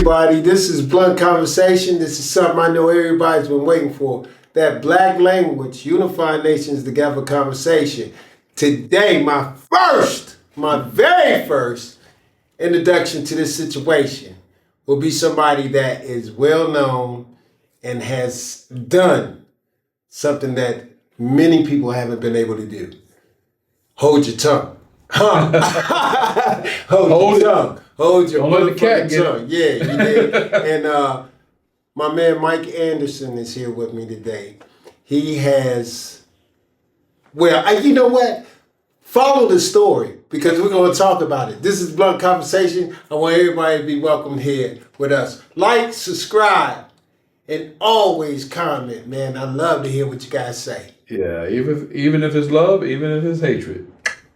everybody. This is Blunt Conversation. This is something I know everybody's been waiting for. That Black Language, Unifying Nations Together conversation. Today, my very first introduction to this situation will be somebody that is well known and has done something that many people haven't been able to do. Hold your tongue. Hold your tongue. Hold your motherfucking tongue. Yeah, you did. And my man Mike Anderson is here with me today. He has, you know what? Follow the story because we're going to talk about it. This is Blunt Conversation. I want everybody to be welcome here with us. Like, subscribe, and always comment, man. I love to hear what you guys say. Yeah, even if it's love, even if it's hatred.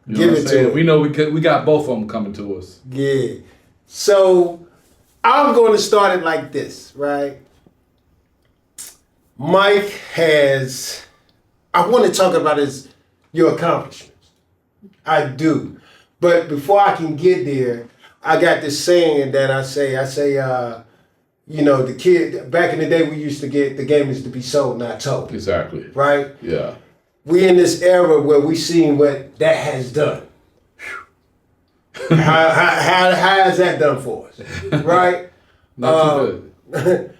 You know Give what it I'm to saying? him. We know we got both of them coming to us. Yeah. So I'm going to start it like this, right? Mike has, I want to talk about your accomplishments. I do. But before I can get there, I got this saying that I say, the kid, back in the day we used to get, the game is to be sold, not told. Exactly. Right? Yeah. We in this era where we seen what that has done. how has that done for us? Right? Not too good.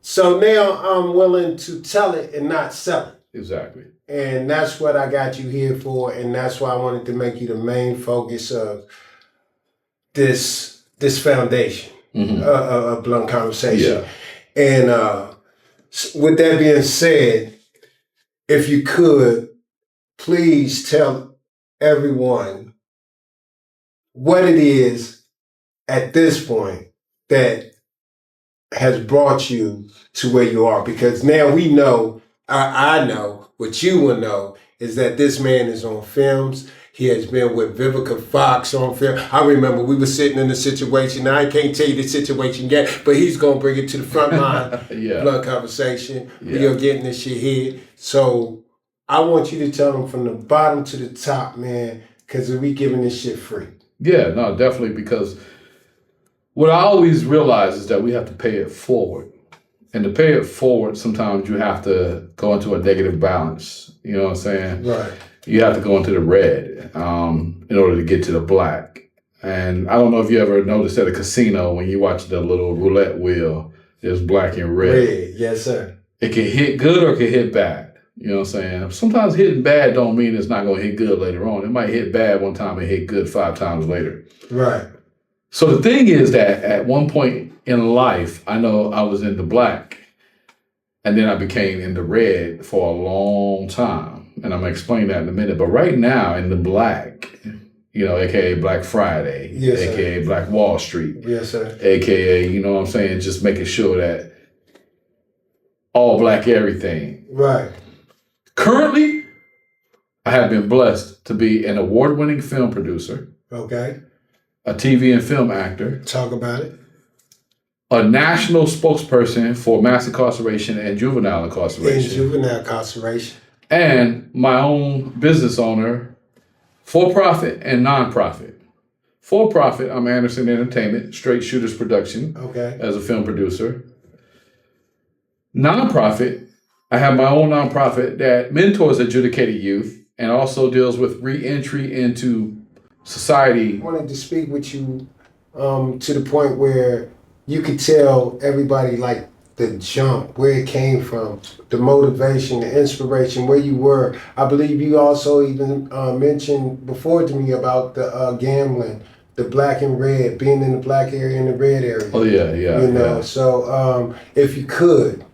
So now I'm willing to tell it and not sell it. Exactly. And that's what I got you here for, and that's why I wanted to make you the main focus of this foundation, of Blunt Conversation. Yeah. And with that being said, if you could, please tell everyone what it is at this point that has brought you to where you are. Because now we know, I know, what you will know is that this man is on films. He has been with Vivica Fox on film. I remember we were sitting in a situation. Now I can't tell you the situation yet, but he's going to bring it to the front line. Yeah. Blunt Conversation. Yeah. We are getting this shit here. So I want you to tell them from the bottom to the top, man, because we giving this shit free. Yeah, no, definitely, because what I always realize is that we have to pay it forward. And to pay it forward, sometimes you have to go into a negative balance. You know what I'm saying? Right. You have to go into the red in order to get to the black. And I don't know if you ever noticed at a casino when you watch the little roulette wheel, there's black and red. Red, yes, sir. It can hit good or it can hit bad. You know what I'm saying? Sometimes hitting bad don't mean it's not going to hit good later on. It might hit bad one time and hit good 5 times later. Right. So the thing is that at one point in life, I know I was in the black and then I became in the red for a long time. And I'm going to explain that in a minute. But right now in the black, AKA Black Friday, yes, AKA sir. Black Wall Street, yes, sir. AKA, you know what I'm saying, just making sure that all black everything. Right. Currently, I have been blessed to be an award-winning film producer, Okay. a TV and film actor, Talk about it. a national spokesperson for mass incarceration and juvenile In incarceration, juvenile incarceration. and my own business owner, for-profit and nonprofit. For-profit, I'm Anderson Entertainment, Straight Shooters Production, Okay. as a film producer. Nonprofit, I have my own nonprofit that mentors adjudicated youth and also deals with re-entry into society. I wanted to speak with you to the point where you could tell everybody like the jump, where it came from, the motivation, the inspiration, where you were. I believe you also even mentioned before to me about the gambling, the black and red, being in the black area and the red area. Oh, yeah. Yeah. So if you could,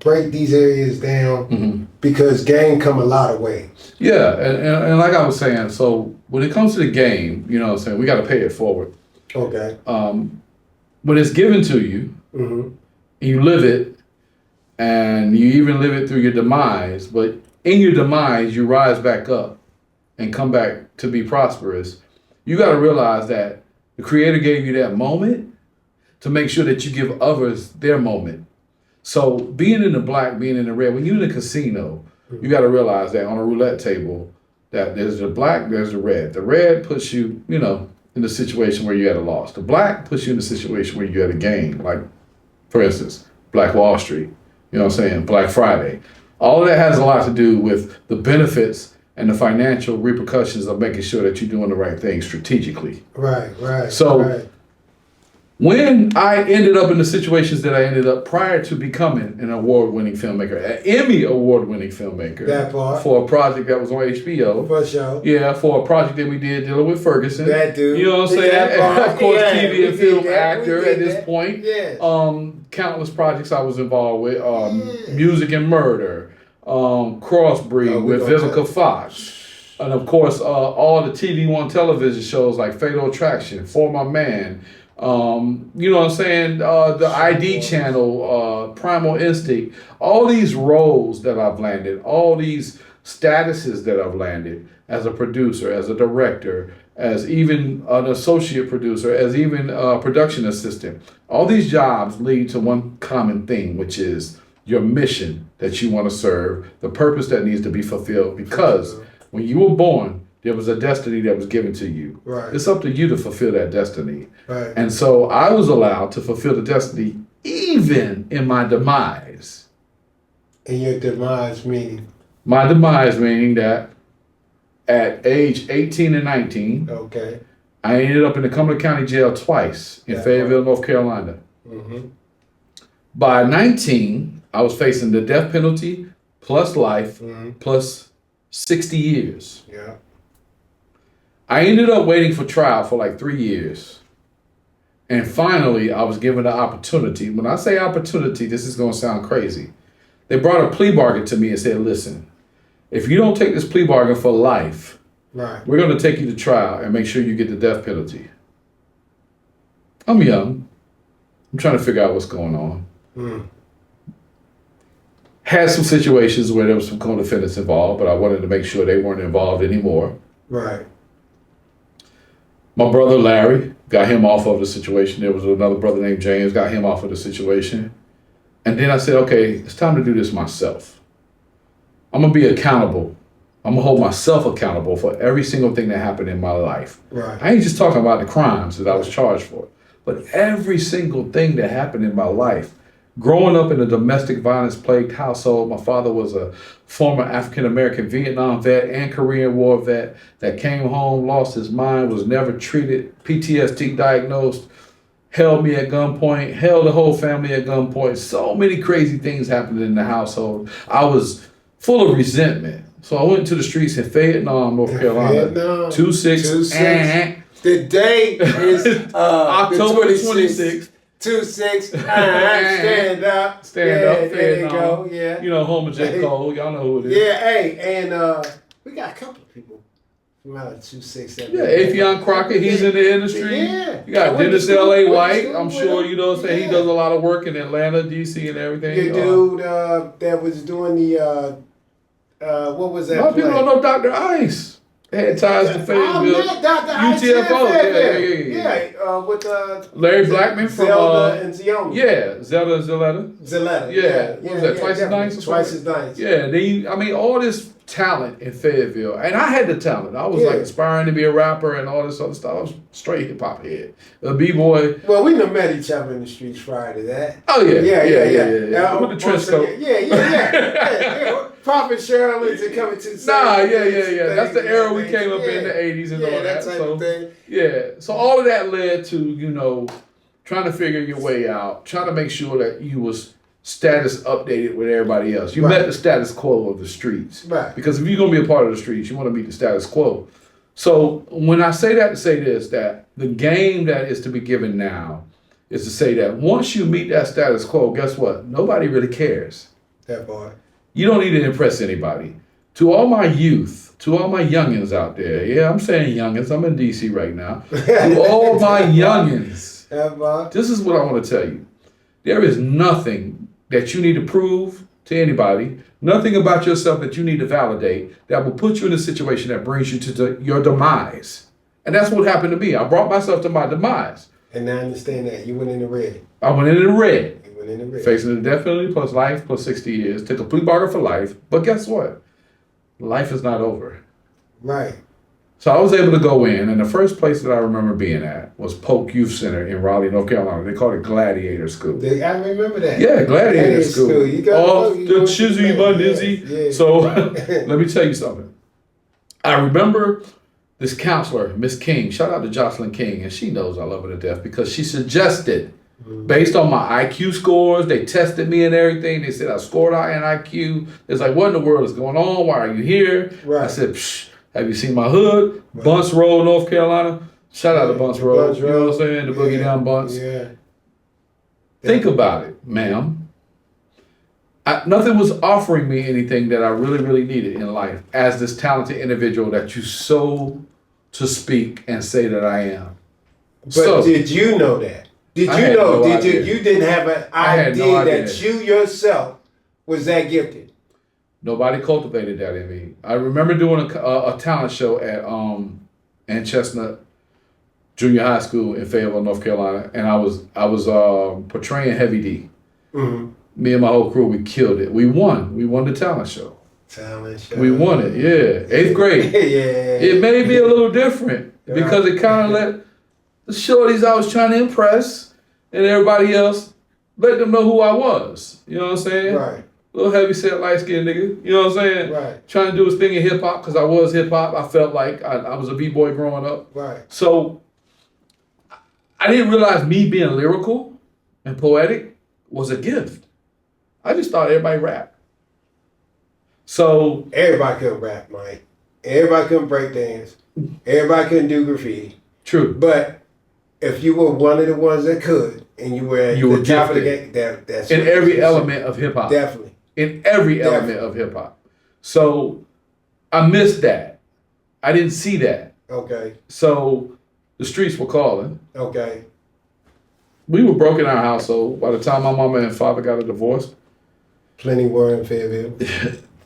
break these areas down because game come a lot of ways. Yeah, and like I was saying, so when it comes to the game, you know what I'm saying, we got to pay it forward. Okay. When it's given to you, you live it, and you even live it through your demise, but in your demise, you rise back up and come back to be prosperous. You got to realize that the Creator gave you that moment to make sure that you give others their moment. So being in the black, being in the red, when you're in a casino, you got to realize that on a roulette table, that there's the black, there's the red. The red puts you, in a situation where you had a loss. The black puts you in a situation where you had a gain. Like, for instance, Black Wall Street. You know what I'm saying? Black Friday. All of that has a lot to do with the benefits and the financial repercussions of making sure that you're doing the right thing strategically. Right. So when I ended up in the situations that I ended up prior to becoming an award-winning filmmaker, an Emmy award-winning filmmaker, that part, for a project that was on HBO. For sure. Yeah, for a project that we did dealing with Ferguson. That dude. You know what I'm saying? And of course, yeah, TV and film actor at this that. point. Yes. Countless projects I was involved with. Music and Murder, Crossbreed with Vivica Fox. And of course, all the TV One television shows like Fatal Attraction, For My Man, you know what I'm saying? The ID channel, Primal Instinct, all these roles that I've landed, all these statuses that I've landed as a producer, as a director, as even an associate producer, as even a production assistant. All these jobs lead to one common thing, which is your mission that you want to serve, the purpose that needs to be fulfilled, because when you were born, there was a destiny that was given to you. Right. It's up to you to fulfill that destiny. Right. And so I was allowed to fulfill the destiny even in my demise. And your demise meaning? My demise meaning that at age 18 and 19, okay, I ended up in the Cumberland County Jail twice in Fayetteville, North Carolina. Mm-hmm. By 19, I was facing the death penalty plus life plus 60 years. Yeah. I ended up waiting for trial for like 3 years. And finally, I was given the opportunity. When I say opportunity, this is going to sound crazy. They brought a plea bargain to me and said, listen, if you don't take this plea bargain for life, we're going to take you to trial and make sure you get the death penalty. I'm young. I'm trying to figure out what's going on. Had some situations where there was some co-defendants involved, but I wanted to make sure they weren't involved anymore. Right. My brother Larry, got him off of the situation. There was another brother named James, got him off of the situation. And then I said, okay, it's time to do this myself. I'm gonna be accountable. I'm gonna hold myself accountable for every single thing that happened in my life. Right. I ain't just talking about the crimes that I was charged for, but every single thing that happened in my life. Growing up in a domestic violence plagued household, my father was a former African-American Vietnam vet and Korean War vet that came home, lost his mind, was never treated, PTSD diagnosed, held me at gunpoint, held the whole family at gunpoint. So many crazy things happened in the household. I was full of resentment. So I went to the streets in Fayetteville, North Carolina. 2-6. The date is October 26th. 2-6. Stand up. There you go. Yeah. You know, home of J. Cole. Y'all know who it is. Yeah. Hey, and we got a couple of people from out of 2-6. Yeah, Afion Crockett. He's in the industry. Yeah. You got Dennis L.A. White. I'm sure you know what I'm saying. He does a lot of work in Atlanta, D.C. and everything. The dude that was doing the what was that? A lot of people don't know Dr. Ice. Had ties to Fayetteville. UTFO. Yeah. With Larry Blackman from Zelda and Ziona. Yeah, Zelda and Zaletta. Yeah. What was that? Twice as nice. Twice as nice. Yeah. I mean, all this talent in Fayetteville, and I had the talent. I was like aspiring to be a rapper and all this other stuff. I was straight hip hop head, a b-boy. Well, we done met each other in the streets prior to that. Oh yeah. With the trench coat. Yeah. Prophet Sherlin's and coming to the yeah. That's the era we came up in the 80s and all that. Type of thing. Yeah. So all of that led to, trying to figure your way out, trying to make sure that you was status updated with everybody else. You met the status quo of the streets. Right. Because if you're going to be a part of the streets, you want to meet the status quo. So when I say that to say this, that the game that is to be given now is to say that once you meet that status quo, guess what? Nobody really cares. That part. You don't need to impress anybody. To all my youth, to all my youngins out there, yeah, I'm saying youngins, I'm in D.C. right now. To all my youngins, this is what I want to tell you. There is nothing that you need to prove to anybody, nothing about yourself that you need to validate that will put you in a situation that brings you to your demise. And that's what happened to me. I brought myself to my demise. And I understand that. You went in the red. I went in the red. Facing Facing the death penalty plus life plus 60 years. Took a plea bargain for life. But guess what? Life is not over. Right. So I was able to go in, and the first place that I remember being at was Polk Youth Center in Raleigh, North Carolina. They called it Gladiator School. I remember that. Yeah, Gladiator School. You got Off the Chizzy by Dizzy. Yeah. So let me tell you something. I remember this counselor, Miss King. Shout out to Jocelyn King, and she knows I love her to death because she suggested, based on my IQ scores, they tested me and everything. They said I scored high in IQ. It's like, what in the world is going on? Why are you here? Right. I said, psh, have you seen my hood? Right. Bunce Road, North Carolina. Shout out to Bunce Road. You know what I'm saying? The Boogie Down Bunce. Yeah. Think about it, ma'am. Nothing was offering me anything that I really, really needed in life as this talented individual that you so to speak and say that I am. But did you know that? Did you know? You didn't have an idea that you yourself was that gifted? Nobody cultivated that in me. I remember doing a talent show at Ann Chestnut Junior High School in Fayetteville, North Carolina, and I was portraying Heavy D. Mm-hmm. Me and my whole crew, we killed it. We won. We won the talent show. We won it. Yeah, 8th grade. Yeah. It may be a little different because it kind of let the shorties I was trying to impress and everybody else let them know who I was. You know what I'm saying? Right. Little heavy set, light skinned nigga. You know what I'm saying? Right. Trying to do his thing in hip hop because I was hip hop. I felt like I was a b-boy growing up. Right. So I didn't realize me being lyrical and poetic was a gift. I just thought everybody rapped. So everybody couldn't rap, Mike. Everybody couldn't break dance. Everybody couldn't do graffiti. True. But if you were one of the ones that could, and you were at the top of the game, that's in every element of hip hop. Definitely. In every element of hip hop. So I missed that. I didn't see that. Okay. So the streets were calling. Okay. We were broke in our household by the time my mama and father got a divorce. Plenty were in Fayetteville.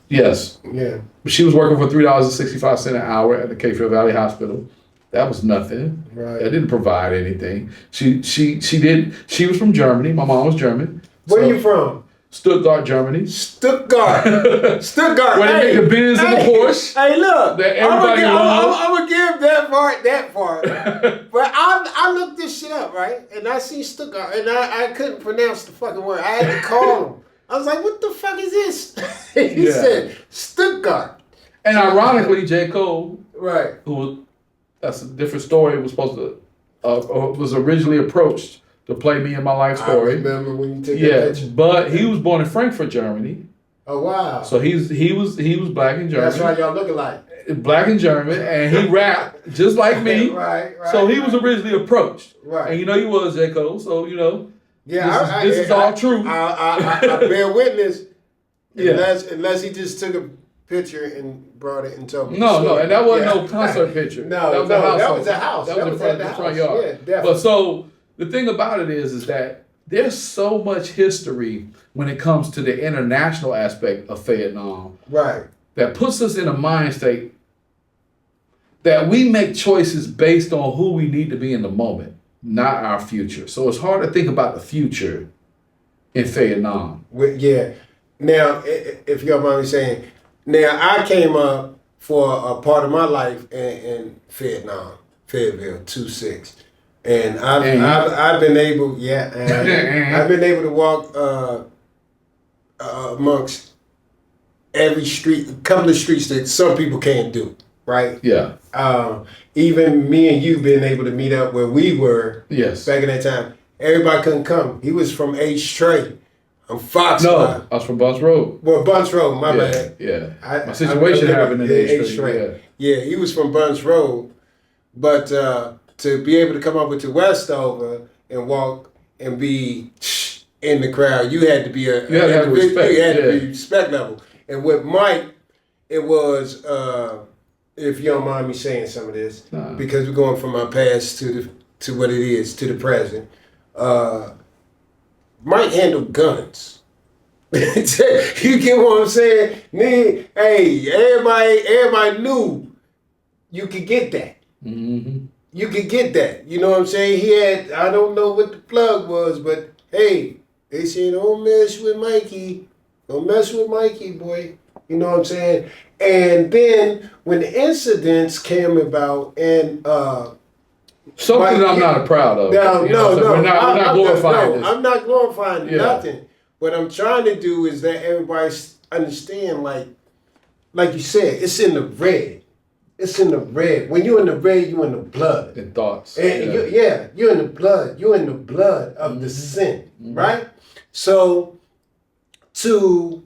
Yes. Yeah. She was working for $3.65 an hour at the Capefield Valley Hospital. That was nothing. Right. That didn't provide anything. She was from Germany. My mom was German. Where are you from? Stuttgart, Germany. Stuttgart. Where they make the Benz and the Porsche. Hey, look. I'm going to give that part. But I looked this shit up, right? And I see Stuttgart, and I couldn't pronounce the fucking word. I had to call him. I was like, what the fuck is this? He said Stuttgart. And ironically, J. Cole, right, that's a different story, was supposed to, was originally approached to play Me and My Life Story. I remember when you took that picture. But he was born in Frankfurt, Germany. Oh, wow. So he was black and German. That's why y'all look alike. Black and German, and he rapped just like me. Right. So he was originally approached. Right. And he was J. Cole, so yeah, this is all true. I bear witness. Unless he just took a picture and brought it and told me. No, and that wasn't no concert picture. That was a house. That was in the front yard. Yeah, definitely. But so the thing about it is that there's so much history when it comes to the international aspect of Vietnam. Right. That puts us in a mind state that we make choices based on who we need to be in the moment, not our future. So it's hard to think about the future in Vietnam. Yeah. Now, if you don't mind me saying, I came up for a part of my life in Vietnam, Fayetteville, 2-6. And I've been able, I've been able to walk amongst every street, a couple of streets that some people can't do, right? Yeah. Even me and you being able to meet up where we were back in that time, everybody couldn't come. He was from H Trey. I'm Fox. No, I was from Bunce Road. Well, Bunce Road, my bad. Yeah. My situation happened in H Trey. Yeah, he was from Bunce Road. But to be able to come up with the Westover and walk and be in the crowd, you had to be you had to have respect. You had to be respect level. And with Mike, it was, if you don't mind me saying some of this, because we're going from our past to what it is, to the present. Mike handled guns. You get what I'm saying? Hey, everybody knew you could get that. Mm-hmm. You could get that. You know what I'm saying? He had, I don't know what the plug was, but hey, they said, don't mess with Mikey. Don't mess with Mikey, boy. You know what I'm saying? And then when the incidents came about and something I'm not proud of. No, you know, no, we're not glorifying this. I'm not glorifying Yeah. nothing. What I'm trying to do is that everybody understand, like you said, it's in the red. It's in the red. When you're in the red, you're in the blood. And thoughts. And you're in the blood. You're in the blood of the sin, right? So to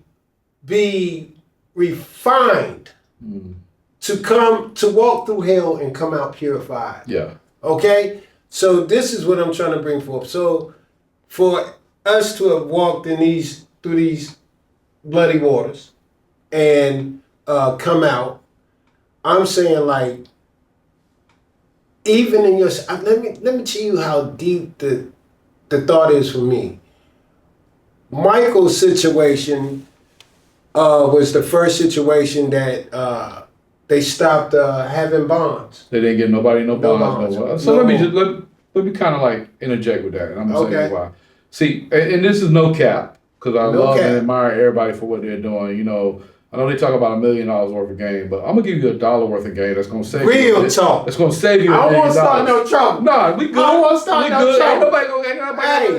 be refined, to walk through hell and come out purified. Yeah. Okay? So this is what I'm trying to bring forth. So for us to have walked through these bloody waters and come out, I'm saying, like, even in your, let me tell you how deep the thought is for me. Michael's situation was the first situation that they stopped having bonds. They didn't give nobody no bonds. No. So No. let me kind of like interject with that, and I'm gonna Okay. tell you why. See, and this is no cap, because I No love cap. and admire everybody for what they're doing. You know, I know they talk about $1 million worth of game, but I'm gonna give you $1 worth of game that's gonna save you. Real talk. It's gonna save you. I don't $1 want to million. start no trouble. Nah, we good. I don't want to start we no good. trouble.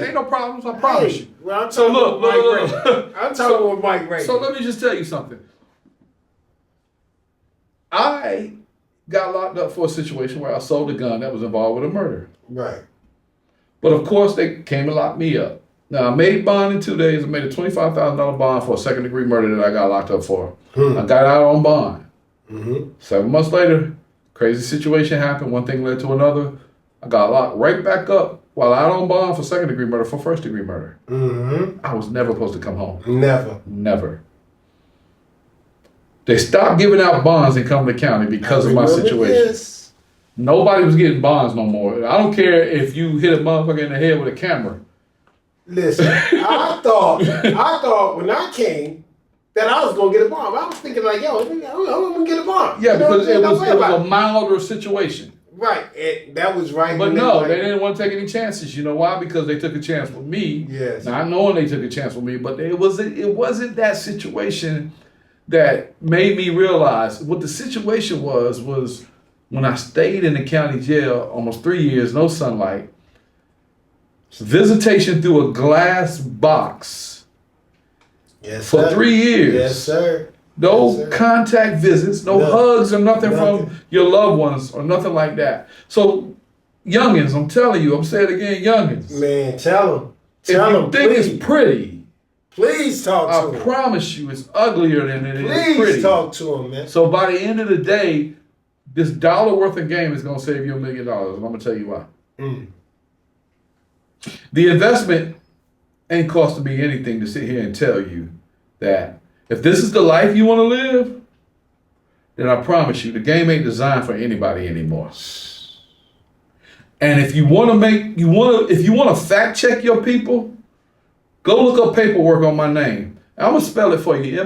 Ain't no problems. I promise you. Well, I'm So talking look, with Mike look. Ray. I'm talking with Mike Ray. So let me just tell you something. I got locked up for a situation where I sold a gun that was involved with a murder. Right. But of course, they came and locked me up. Now, I made bond in 2 days. I made a $25,000 bond for a second-degree murder that I got locked up for. I got out on bond. 7 months later, crazy situation happened. One thing led to another. I got locked right back up while out on bond for second-degree murder for first-degree murder. I was never supposed to come home. Never. They stopped giving out bonds in Cumberland County because of my situation. This. Nobody was getting bonds no more. I don't care if you hit a motherfucker in the head with a camera. Listen, I thought when I came that I was gonna get a bomb. I was thinking like, yo, I'm gonna get a bomb. Yeah, You know what because I'm it saying? was a milder situation. Right. That was right. But when no, like, they didn't want to take any chances. You know why? Because they took a chance with me. Yes. Not knowing they took a chance with me, but it wasn't that situation that made me realize what the situation was when I stayed in the county jail almost 3 years, no sunlight, visitation through a glass box Yes, for sir. 3 years. Yes, sir. No Yes, sir. contact visits, no hugs or nothing Nothing. from your loved ones or nothing like that. So, youngins, I'm telling you, I'm saying it again, youngins. Man, tell them. If Tell you them, think please. it's pretty, Please talk to I them. promise you it's uglier than it is Please pretty. talk to them, man. So by the end of the day, this $1 worth of game is going to save you $1 million. And I'm going to tell you why. The investment ain't costing me anything to sit here and tell you that if this is the life you want to live, then I promise you the game ain't designed for anybody anymore. And if you want to fact check your people, go look up paperwork on my name. I'm gonna spell it for you: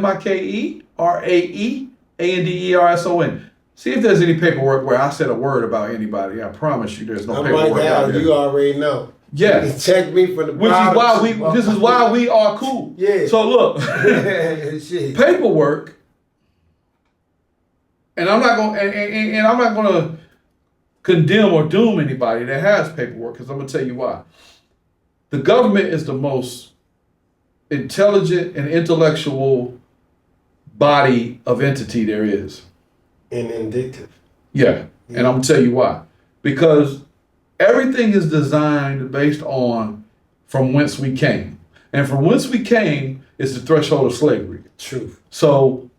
MIKERAEANDERSON. See if there's any paperwork where I said a word about anybody. I promise you, there's no I'm paperwork like out how there. you already know. Yeah. You can check me for the Which is why this is why we are cool. Yeah. So look, Shit. paperwork, and I'm not gonna condemn or doom anybody that has paperwork, because I'm gonna tell you why. The government is the most intelligent and intellectual body of entity there is. And indictive. Yeah. And I'm gonna tell you why. Because everything is designed based on from whence we came. And from whence we came is the threshold of slavery. Truth. So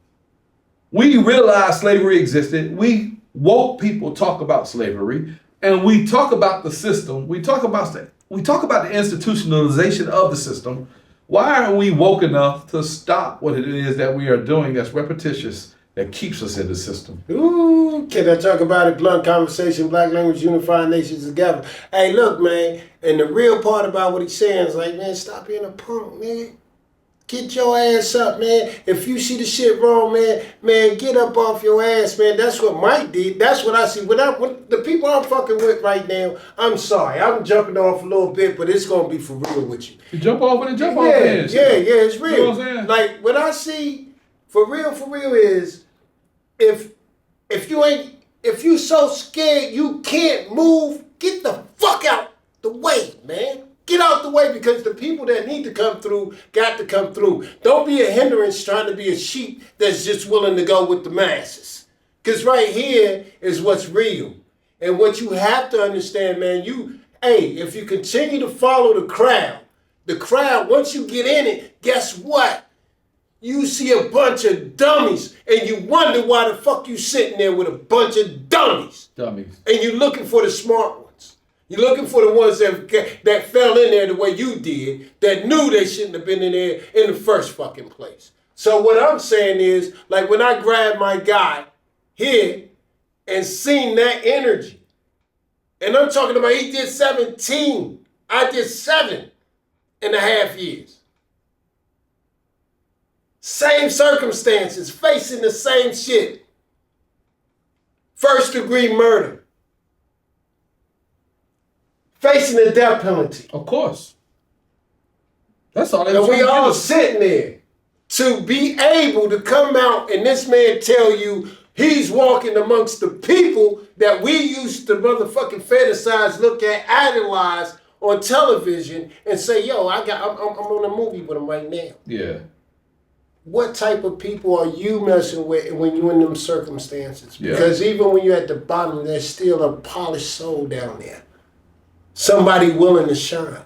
we realized slavery existed. We woke people talk about slavery, and we talk about the system. We talk about the institutionalization of the system. Why aren't we woke enough to stop what it is that we are doing that's repetitious, that keeps us in the system? Ooh, can I talk about it? Blunt conversation, black language, unifying nations together. Hey, look, man, and the real part about what he's saying is like, man, stop being a punk, man. Get your ass up, man. If you see the shit wrong, man, get up off your ass, man. That's what Mike did. That's what I see. When the people I'm fucking with right now, I'm sorry. I'm jumping off a little bit, but it's going to be for real with you. You jump off and jump off Yeah, in. it's real. You know what I'm saying? Like, when I see For real is if you so scared you can't move, get the fuck out the way, man. Get out the way, because the people that need to come through got to come through. Don't be a hindrance trying to be a sheep that's just willing to go with the masses. Because right here is what's real. And what you have to understand, man, if you continue to follow the crowd, once you get in it, guess what? You see a bunch of dummies, and you wonder why the fuck you sitting there with a bunch of dummies. And you're looking for the smart ones. You're looking for the ones that fell in there the way you did, that knew they shouldn't have been in there in the first fucking place. So what I'm saying is, like when I grabbed my guy here and seen that energy, and I'm talking about he did 17, I did 7.5 years. Same circumstances, facing the same shit. First degree murder. Facing the death penalty. Of course. That's all they And we all us. sitting there to be able to come out and this man tell you he's walking amongst the people that we used to motherfucking fantasize, look at, idolize on television and say, yo, I'm on a movie with him right now. Yeah. What type of people are you messing with when you're in them circumstances? Yeah. Because even when you're at the bottom, there's still a polished soul down there. Somebody willing to shine.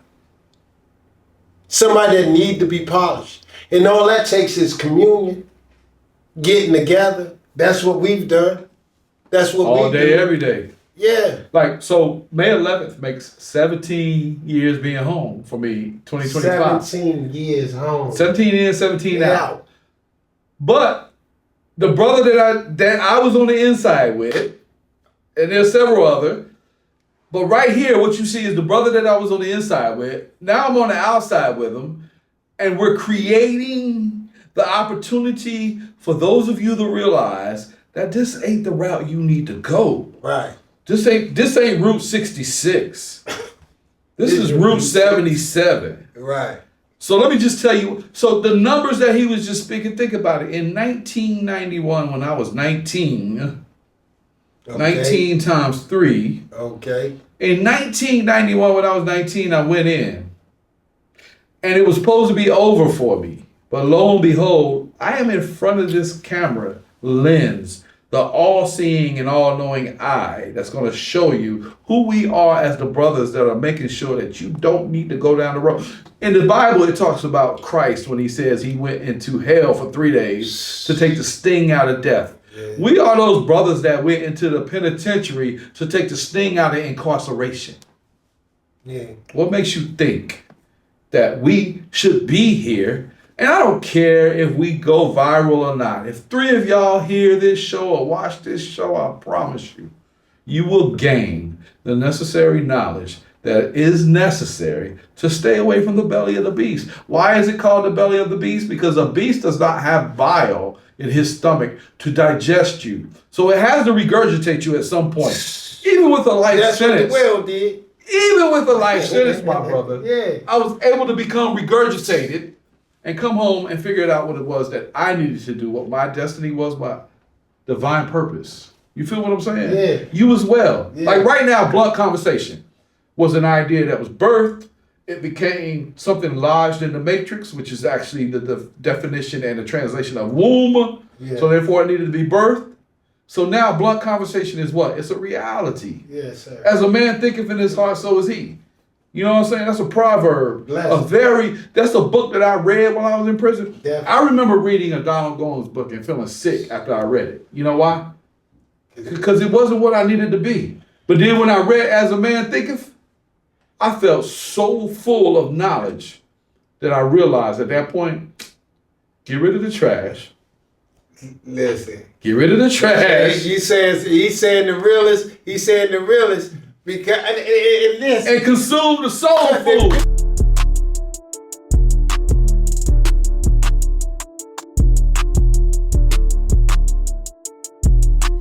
Somebody that need to be polished. And all that takes is communion, getting together. That's what we've done. That's what all we day, do. every day. Yeah. Like, so May 11th makes 17 years being home for me, 2025. 17 years home. 17 in, 17 out. But the brother that I was on the inside with, and there's several other, but right here, what you see is the brother that I was on the inside with. Now I'm on the outside with him, and we're creating the opportunity for those of you to realize that this ain't the route you need to go. Right. This ain't Route 66. This is Route 77. Right. So let me just tell you, so the numbers that he was just speaking, think about it. In 1991, when I was 19, okay. 19 times 3. Okay. In 1991, when I was 19, I went in. And it was supposed to be over for me. But lo and behold, I am in front of this camera lens, the all-seeing and all-knowing eye that's going to show you who we are as the brothers that are making sure that you don't need to go down the road. In the Bible, it talks about Christ when he says he went into hell for 3 days to take the sting out of death. Yeah. We are those brothers that went into the penitentiary to take the sting out of incarceration. Yeah. What makes you think that we should be here? And I don't care if we go viral or not. If 3 of y'all hear this show or watch this show, I promise you, you will gain the necessary knowledge that is necessary to stay away from the belly of the beast. Why is it called the belly of the beast? Because a beast does not have bile in his stomach to digest you. So it has to regurgitate you at some point. Even with a life That's sentence. what the whale did. Even with a life sentence, my brother. Yeah. I was able to become regurgitated and come home and figure out what it was that I needed to do, what my destiny was, my divine purpose. You feel what I'm saying? Yeah. You as well. Yeah. Like right now, Blunt Conversation was an idea that was birthed. It became something lodged in the matrix, which is actually the definition and the translation of womb. Yeah. So therefore it needed to be birthed. So now Blunt Conversation is what? It's a reality. Yes, sir. As a man thinketh in his heart, so is he. You know what I'm saying? That's a proverb. That's a book that I read while I was in prison. Definitely. I remember reading a Donald Gomes book and feeling sick after I read it. You know why? Because it wasn't what I needed to be. But then when I read As a Man Thinketh, I felt so full of knowledge that I realized at that point, get rid of the trash. Listen. Get rid of the trash. He's saying the realest. He's saying the realest. Because and consume the soul food.